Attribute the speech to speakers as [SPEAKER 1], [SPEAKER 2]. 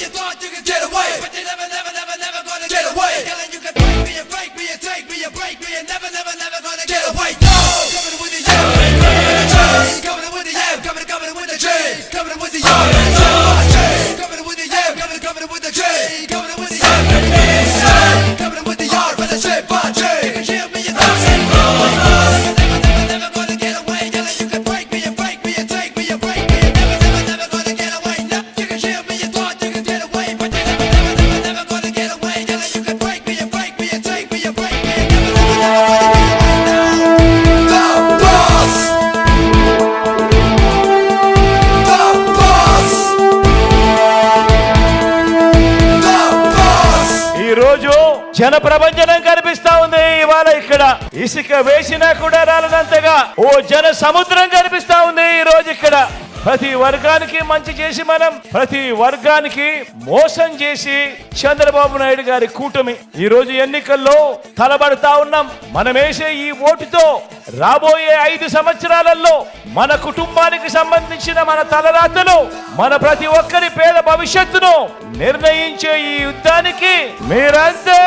[SPEAKER 1] you thought you could get away, but you never gonna get away. Telling you can break me and break me and take me and break me and never gonna get away. No, coming with the yam, coming with the yam, coming with the J, coming with the yam, coming with the yam, coming with the J, coming with the yam, coming with the yard, but I say bye J. You can hear me and don't say no. Never gonna get away. Telling you can break me and break me and take me and break me and never gonna get away. No, you can hear me and thought you could get away, but you never gonna get away. Telling you can break me and break me and take me and break me and never gonna get away. The boss, the boss, the boss.
[SPEAKER 2] ఈ రోజు జన ప్రపంచనం కనిపిస్తా ఉంది. ఇవాళ ఇక్కడ ఇసుక వేసినా కూడా రాలనంతగా ఓ జన సముద్రం కనిపిస్తా ఉంది. ఈ రోజు ఇక్కడ ప్రతి వర్గానికి మంచి చేసి మనం ప్రతి వర్గానికి మోసం చేసి చంద్రబాబు నాయుడు గారి కూటమి ఈ రోజు ఎన్నికల్లో తలబడతా ఉన్నాం. మనం వేసే ఈ ఓటుతో రాబోయే 5 సంవత్సరాలలో మన కుటుంబానికి సంబంధించిన మన తలరాతను మన ప్రతి ఒక్కరి పేద భవిష్యత్తును నిర్ణయించే ఈ యుద్ధానికి మీరంతా